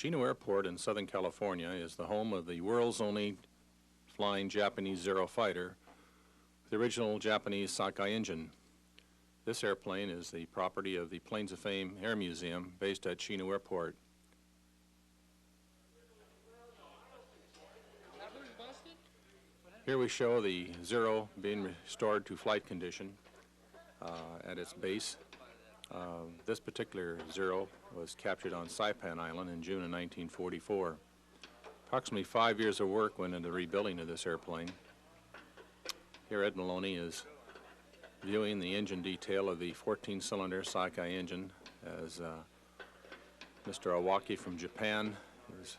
Chino Airport in Southern California is the home of the world's only flying Japanese Zero fighter with the original Japanese Sakai engine. This airplane is the property of the Planes of Fame Air Museum based at Chino Airport. Here we show the Zero being restored to flight condition at its base. This particular Zero was captured on Saipan Island in June of 1944. Approximately 5 years of work went into the rebuilding of this airplane. Here Ed Maloney is viewing the engine detail of the 14-cylinder Sakai engine as Mr. Awaki from Japan is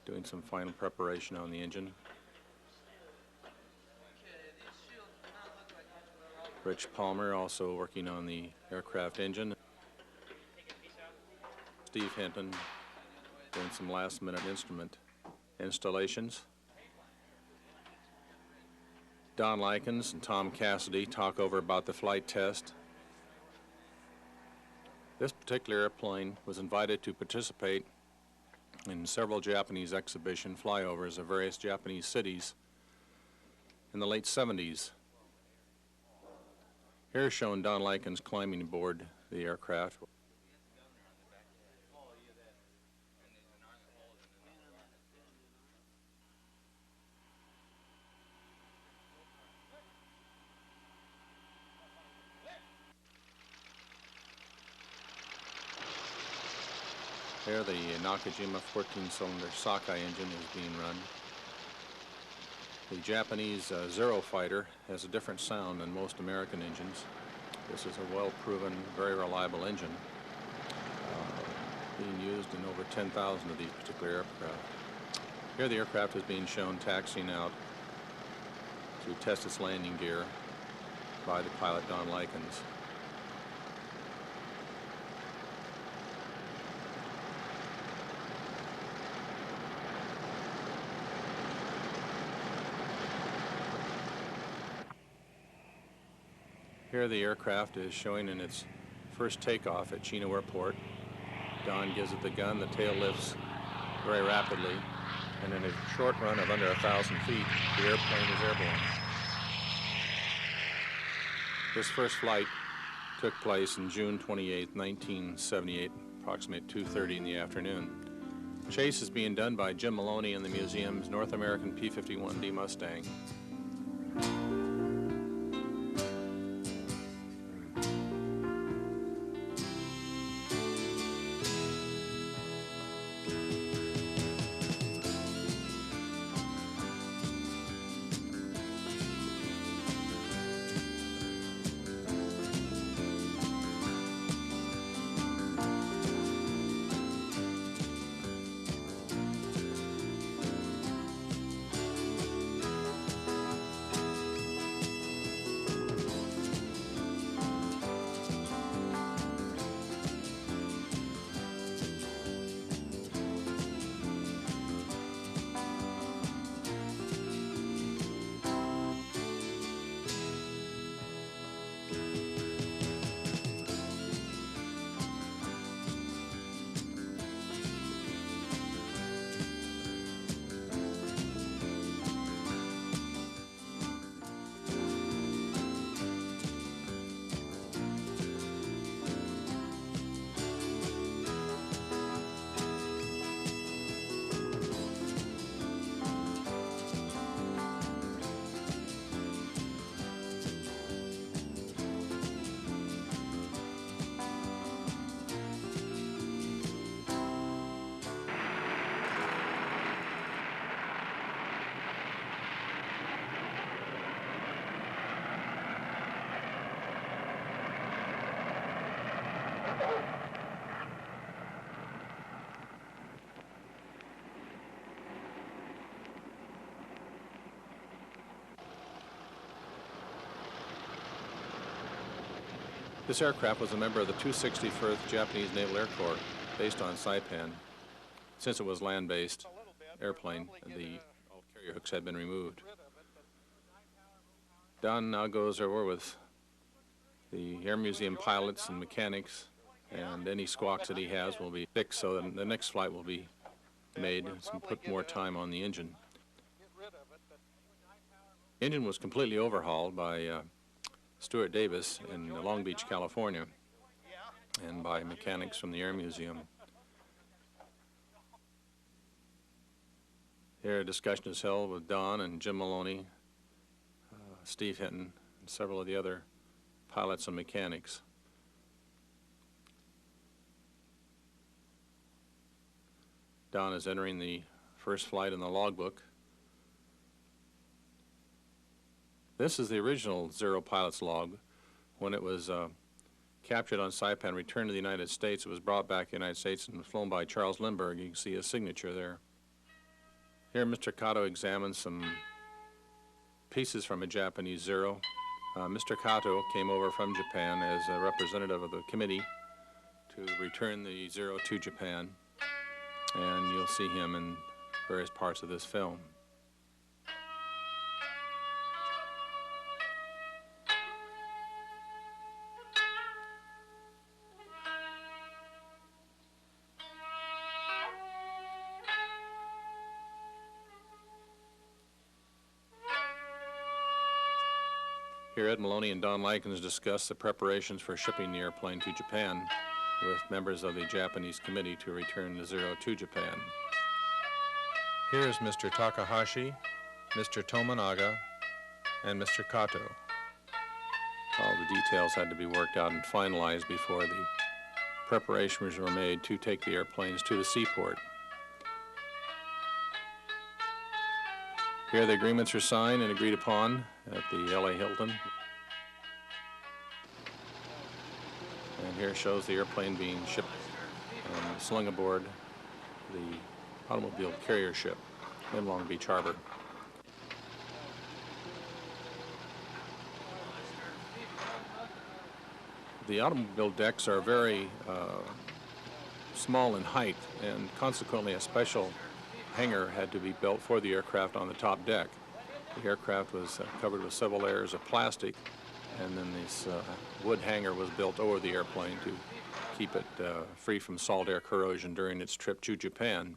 doing some final preparation on the engine. Rich Palmer also working on the aircraft engine. Steve Hinton doing some last-minute instrument installations. Don Likens and Tom Cassidy talk over about the flight test. This particular airplane was invited to participate in several Japanese exhibition flyovers of various Japanese cities in the late 70s. Here is shown Don Likens climbing aboard the aircraft. Here the Nakajima 14-cylinder Sakai engine is being run. The Japanese Zero fighter has a different sound than most American engines. This is a well-proven, very reliable engine being used in over 10,000 of these particular aircraft. Here the aircraft is being shown taxiing out to test its landing gear by the pilot Don Likens. Here the aircraft is showing in its first takeoff at Chino Airport. Don gives it the gun, the tail lifts very rapidly, and in a short run of under 1,000 feet, the airplane is airborne. This first flight took place on June 28, 1978, approximately 2:30 in the afternoon. Chase is being done by Jim Maloney in the museum's North American P-51D Mustang. This aircraft was a member of the 261st Japanese Naval Air Corps, based on Saipan. Since it was land-based airplane, the all carrier hooks had been removed. Don now goes over with the Air Museum pilots and mechanics and any squawks that he has will be fixed so that the next flight will be made and put more time on the engine. The engine was completely overhauled by Stuart Davis in Long Beach, California, and by mechanics from the Air Museum. Here a discussion is held with Don and Jim Maloney, Steve Hinton, and several of the other pilots and mechanics. Don is entering the first flight in the logbook. This is the original Zero pilot's log. When it was captured on Saipan, returned to the United States, it was brought back to the United States and flown by Charles Lindbergh. You can see his signature there. Here Mr. Kato examines some pieces from a Japanese Zero. Mr. Kato came over from Japan as a representative of the committee to return the Zero to Japan, and you'll see him in various parts of this film. Here Ed Maloney and Don Likens discuss the preparations for shipping the airplane to Japan with members of the Japanese committee to return the Zero to Japan. Here is Mr. Takahashi, Mr. Tomonaga, and Mr. Kato. All the details had to be worked out and finalized before the preparations were made to take the airplanes to the seaport. Here the agreements are signed and agreed upon at the L.A. Hilton. And here shows the airplane being shipped and slung aboard the automobile carrier ship in Long Beach Harbor. The automobile decks are very small in height, and consequently a special hangar had to be built for the aircraft on the top deck. The aircraft was covered with several layers of plastic, and then this wood hangar was built over the airplane to keep it free from salt air corrosion during its trip to Japan.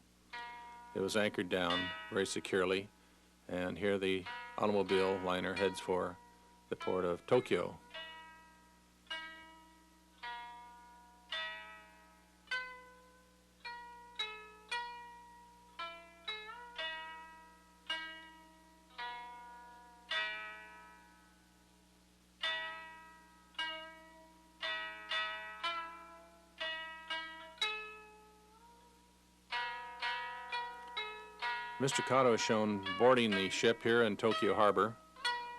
It was anchored down very securely, and here the automobile liner heads for the port of Tokyo. Mr. Kato is shown boarding the ship here in Tokyo Harbor.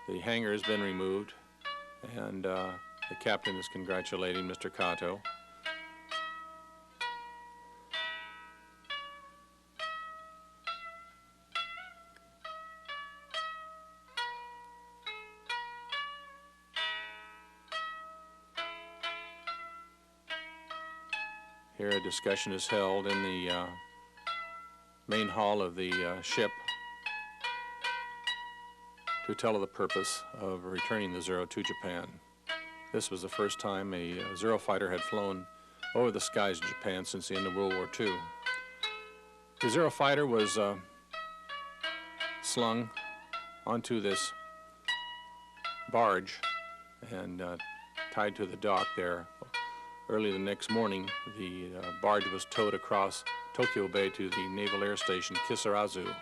The hangar has been removed, and the captain is congratulating Mr. Kato. Here a discussion is held in the main hall of the ship to tell of the purpose of returning the Zero to Japan. This was the first time a Zero fighter had flown over the skies of Japan since the end of World War II. The Zero fighter was slung onto this barge and tied to the dock there. Early the next morning, the barge was towed across Tokyo Bay to the Naval Air Station Kisarazu.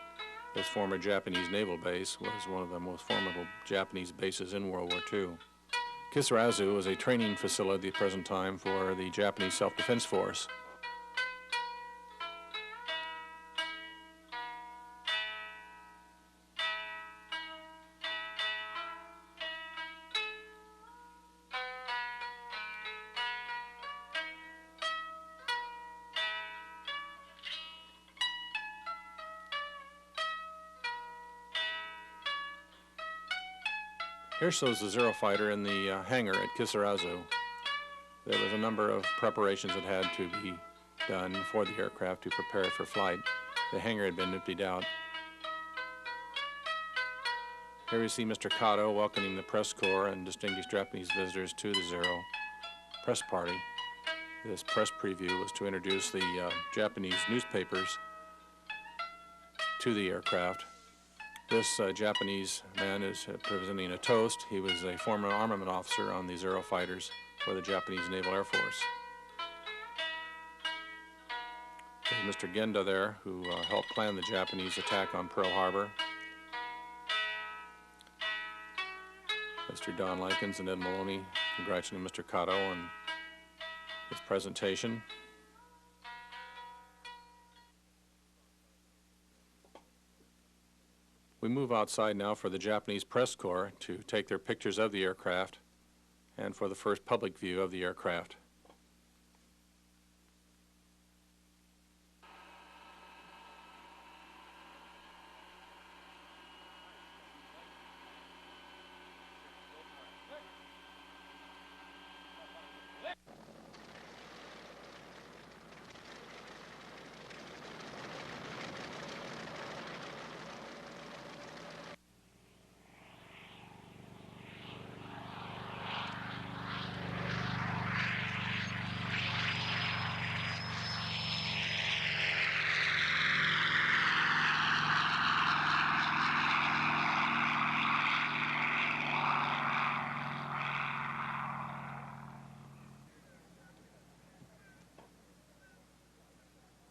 This former Japanese naval base was one of the most formidable Japanese bases in World War II. Kisarazu was a training facility at the present time for the Japanese Self-Defense Force. Here shows the Zero fighter in the hangar at Kisarazu. There was a number of preparations that had to be done for the aircraft to prepare it for flight. The hangar had been emptied out. Here we see Mr. Kato welcoming the press corps and distinguished Japanese visitors to the Zero press party. this press preview was to introduce the Japanese newspapers to the aircraft. This Japanese man is presenting a toast. He was a former armament officer on the Zero fighters for the Japanese Naval Air Force. There's Mr. Genda there, who helped plan the Japanese attack on Pearl Harbor. Mr. Don Likens and Ed Maloney congratulating Mr. Kato on his presentation. We move outside now for the Japanese press corps to take their pictures of the aircraft and for the first public view of the aircraft.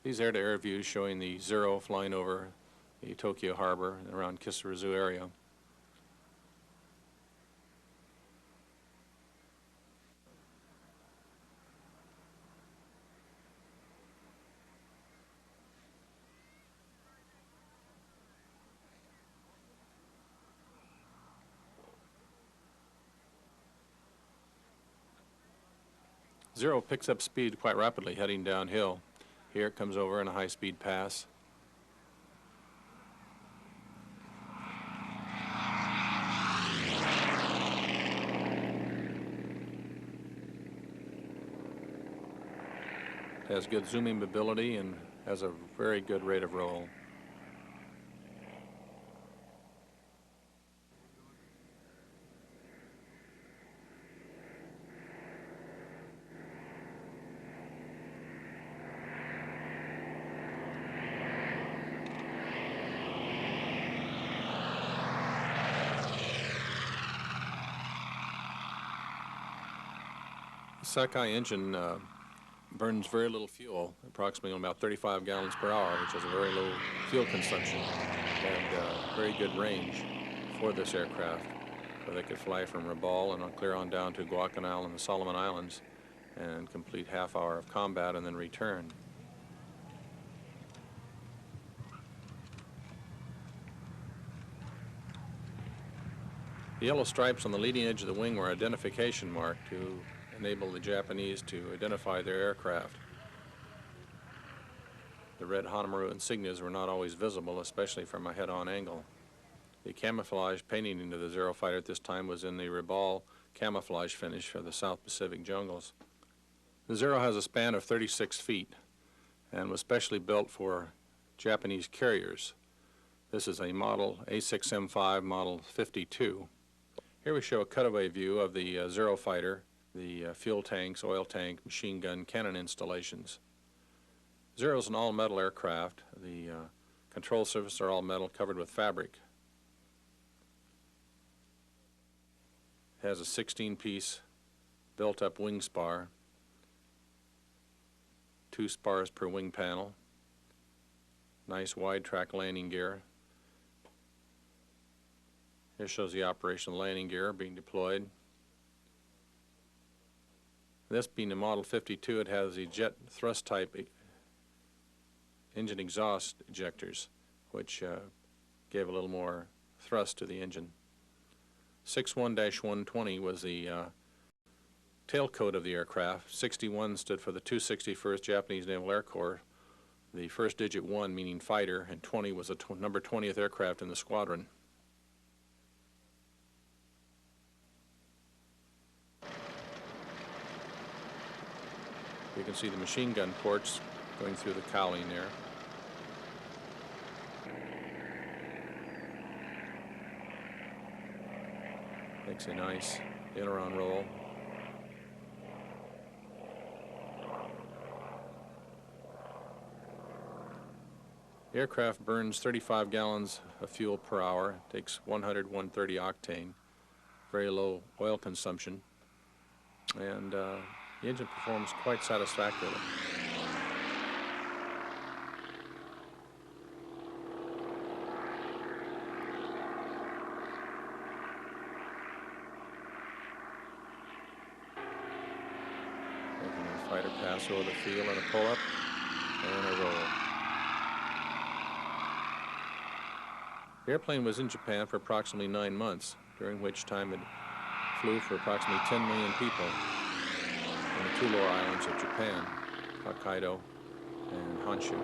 These air-to-air views showing the Zero flying over the Tokyo harbor and around Kisarazu area. Zero picks up speed quite rapidly heading downhill. Here it comes over in a high-speed pass. It has good zooming ability and has a very good rate of roll. The Sakai engine burns very little fuel, approximately about 35 gallons per hour, which is a very low fuel consumption and very good range for this aircraft. So they could fly from Rabaul and clear on down to Guadalcanal and the Solomon Islands and complete half hour of combat and then return. The yellow stripes on the leading edge of the wing were identification mark to enable the Japanese to identify their aircraft. The red Hanamaru insignias were not always visible, especially from a head-on angle. The camouflage painting into the Zero fighter at this time was in the Rabaul camouflage finish for the South Pacific jungles. The Zero has a span of 36 feet and was specially built for Japanese carriers. This is a model A6M5 model 52. Here we show a cutaway view of the Zero fighter, the fuel tanks, oil tank, machine gun, cannon installations. Zero is an all-metal aircraft. The control surfaces are all metal covered with fabric. It has a 16-piece built-up wing spar, 2 spars per wing panel, nice wide-track landing gear. Here shows the operational landing gear being deployed. This being the Model 52, it has the jet thrust type engine exhaust ejectors, which gave a little more thrust to the engine. 61-120 was the tailcoat of the aircraft. 61 stood for the 261st Japanese Naval Air Corps, the first digit 1 meaning fighter, and 20 was the number 20th aircraft in the squadron. You can see the machine gun ports going through the cowling there. Makes a nice aileron roll. The aircraft burns 35 gallons of fuel per hour, takes 130 octane, very low oil consumption, and the engine performs quite satisfactorily. Making a fighter pass over the field and a pull-up and a roll. The airplane was in Japan for approximately 9 months, during which time it flew for approximately 10 million people on the two lower islands of Japan, Hokkaido and Honshu.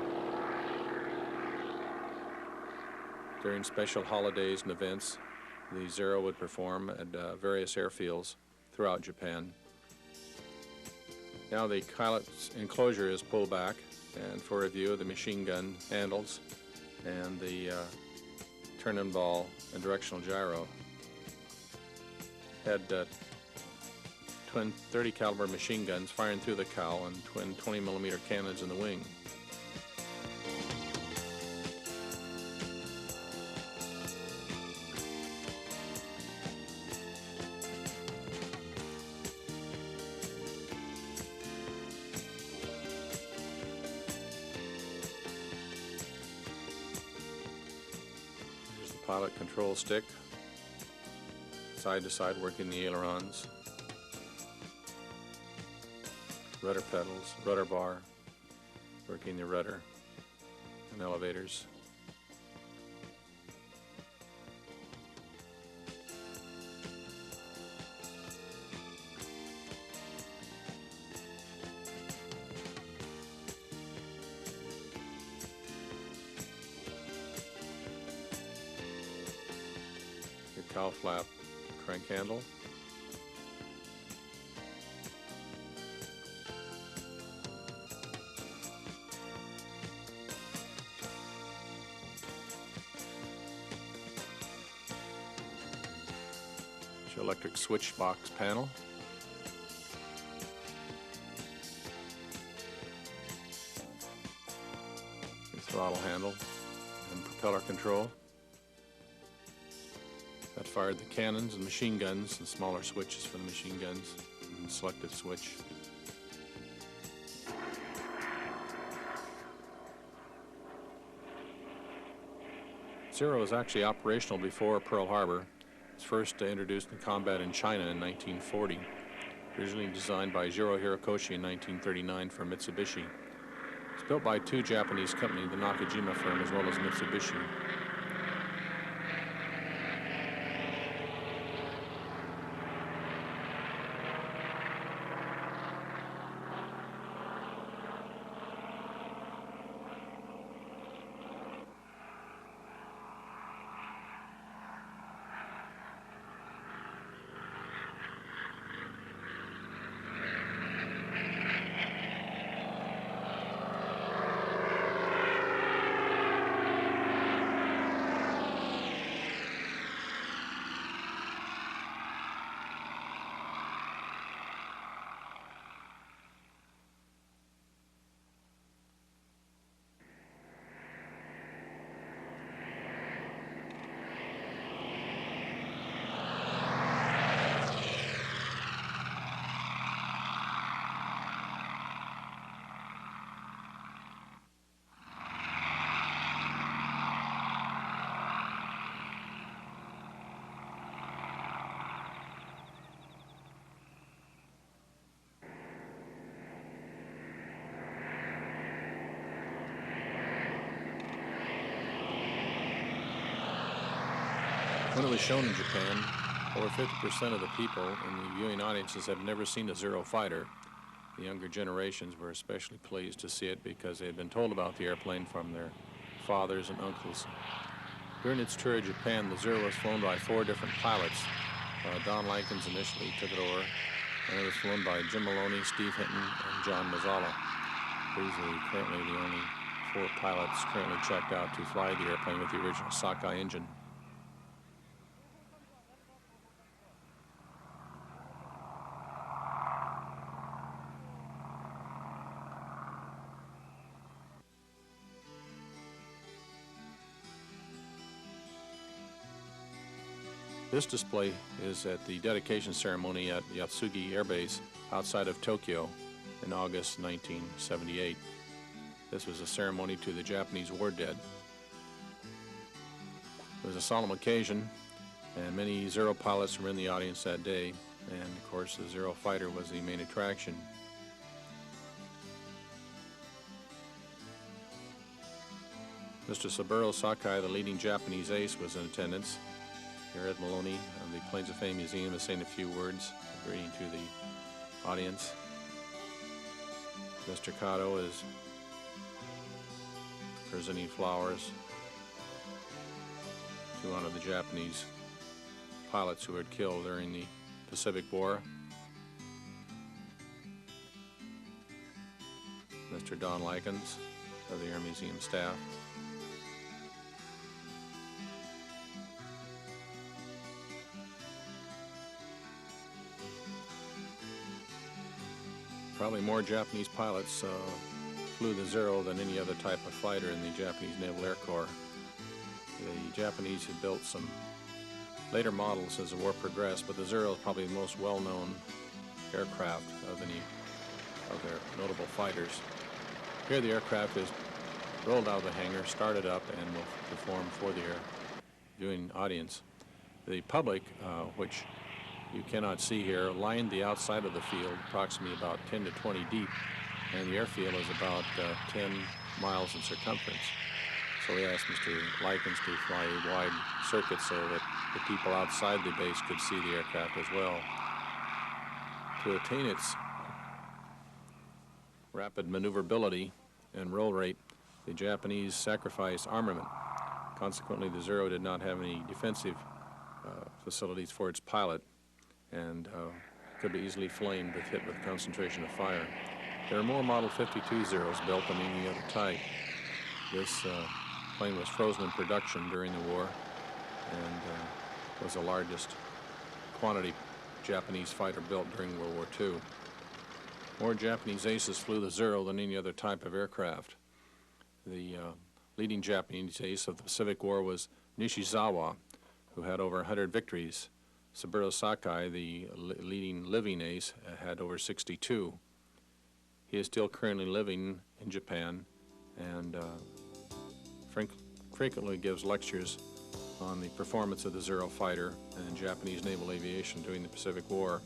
During special holidays and events, the Zero would perform at various airfields throughout Japan. Now the pilot's enclosure is pulled back, and for review, the machine gun handles and the turn-in ball and directional gyro had twin 30 caliber machine guns firing through the cowl and twin 20 millimeter cannons in the wing. Pilot control stick, side to side working the ailerons, rudder pedals, rudder bar, working the rudder and elevators. Cowl flap crank handle, electric switch box panel, the throttle handle and propeller control. That fired the cannons and machine guns, and smaller switches for the machine guns, and selective switch. Zero was actually operational before Pearl Harbor. It was first introduced in combat in China in 1940. Originally designed by Jiro Hirokoshi in 1939 for Mitsubishi. It's built by two Japanese companies, the Nakajima firm as well as Mitsubishi. When it was shown in Japan, over 50% of the people in the viewing audiences have never seen a Zero fighter. The younger generations were especially pleased to see it because they had been told about the airplane from their fathers and uncles. During its tour of Japan, the Zero was flown by 4 different pilots. Don Lankins initially took it over, and it was flown by Jim Maloney, Steve Hinton, and John Mazzala. These are currently the only 4 pilots currently checked out to fly the airplane with the original sockeye engine. This display is at the dedication ceremony at Yatsugi Air Base outside of Tokyo in August 1978. This was a ceremony to the Japanese war dead. It was a solemn occasion, and many Zero pilots were in the audience that day, and of course the Zero fighter was the main attraction. Mr. Saburo Sakai, the leading Japanese ace, was in attendance. Here, Ed Maloney of the Planes of Fame Museum is saying a few words, a greeting to the audience. Mr. Kato is presenting flowers to one of the Japanese pilots who had killed during the Pacific War. Mr. Don Likens of the Air Museum staff. Probably more Japanese pilots flew the Zero than any other type of fighter in the Japanese Naval Air Corps. The Japanese had built some later models as the war progressed, but the Zero is probably the most well-known aircraft of any of their notable fighters. Here the aircraft is rolled out of the hangar, started up, and will perform for the viewing audience. The public, which you cannot see here, lined the outside of the field, approximately about 10 to 20 deep, and the airfield is about 10 miles in circumference. So we asked Mr. Likens to fly a wide circuit so that the people outside the base could see the aircraft as well. To attain its rapid maneuverability and roll rate, the Japanese sacrificed armament. Consequently, the Zero did not have any defensive facilities for its pilot, and could be easily flamed if hit with concentration of fire. There are more Model 52 Zeros built than any other type. This plane was frozen in production during the war and was the largest quantity Japanese fighter built during World War II. More Japanese aces flew the Zero than any other type of aircraft. The leading Japanese ace of the Pacific War was Nishizawa, who had over 100 victories. Saburo Sakai, the leading living ace, had over 62. He is still currently living in Japan and frequently gives lectures on the performance of the Zero fighter and Japanese naval aviation during the Pacific War.